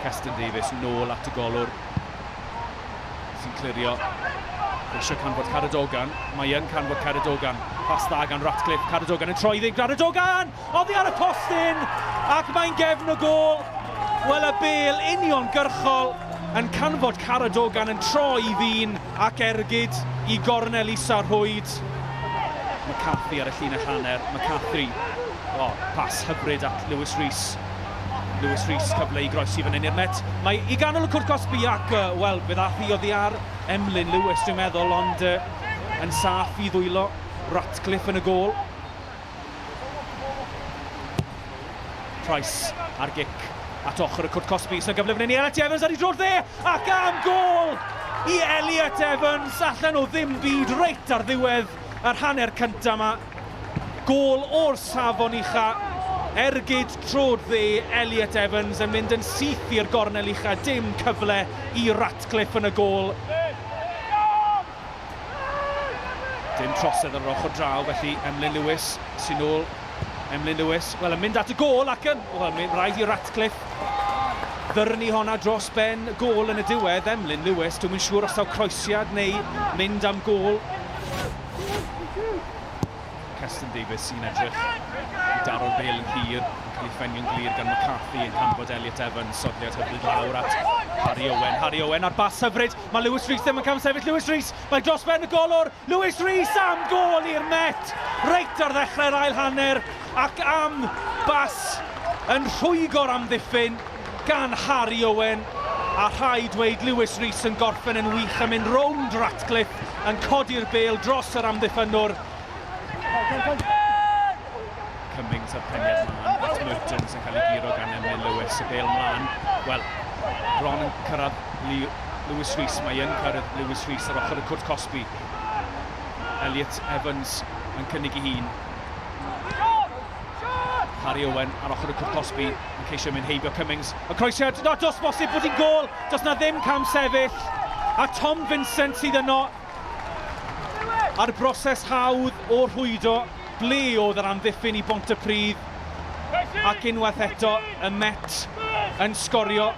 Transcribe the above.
Cestyn Davies nôl at y golwr sy'n clirio. Eisiau canfod Caerdydd. Mae yn canfod Caerdydd. Pas dda gan Ratcliffe. Caerdydd yn troi ddig. Caerdydd! Oddi ar y postyn! Ac mae'n gefn y gôl. Wel, y bêl uniongyrchol yn canfod Caerdydd yn troi ddyn ac ergyd i gornel Isa-Rhwyd. McCarthy ar y llun y hanner. McCarthy. Pas hyfryd at Lewis Rees. Lewis Rees cyfle i groesi fan hyn i'r Met. Mae i ganol y cwrt Cosby ac, wel, bydd athi oddi ar Emlyn Lewis, dwi'n meddwl, ond yn saff i ddwylo. Ratcliffe yn y gôl. Price ar gic at ochr y cwrt Cosby. Sy'n gyfle fan hyn i Elliot Evans ar ei drodd dde. Ac am gôl i Elliot Evans. Allan o ddim byd reit ar ddiwedd yr hanner cynta yma. Gôl o'r safon ucha. Ergyd trod dde, Elliot Evans yn mynd yn syth i'r gornel ucha, dim cyfle i Ratcliffe yn y gôl. Dim trosedd ar yr ochr draw, felly Emlyn Lewis sy'n ôl. Emlyn Lewis, wel, yn mynd at y gôl ac yn, mynd rhaid i Ratcliffe ddyrnu honna dros ben gôl yn y diwedd. Emlyn Lewis, dwi'n mynd siŵr os taw croesiad neu mynd am gôl. Cestyn Davies sy'n edrych i daro'r bêl yn hir, yn cael ei ffenio'n glir gan McCarthy yn canfod Elliot Evans, sodliad hyfryd lawr at Harry Owen. Harry Owen ar bas hyfryd, mae Lewis Rees ddim yn cam sefyll. Lewis Rees, mae dros ben y golwr. Lewis Rees am gôl i'r Met, reit ar ddechrau'r ail hanner, ac am bas yn rhwygor am ddiffyn gan Harry Owen. A rhaid dweud Lewis Rees yn gorffen yn wych yn mynd rownd Ratcliffe, yn codi'r bêl dros yr amddiffynwr. Cummings a'r peniad mlaen, at Mertens yn cael ei giro gan Emlyn Lewis, y bêl mlaen. Wel, bron yn cyrraedd Lewis Rees, mae yn cyrraedd Lewis Rees ar ochr y cwrt Cosby. Elliot Evans yn cynnig ei hun. Harry Owen ar ochr y cwrt Cosby yn ceisio mynd heibio Cummings. Y croesiad, dos bosib bod hi'n gôl, dos na ddim cam sefyll. A Tom Vincent sydd yno ar broses hawdd o rhwydo. Ble oedd yr amddiffyn i Pontypridd. Ac unwaith eto, y Met yn sgorio.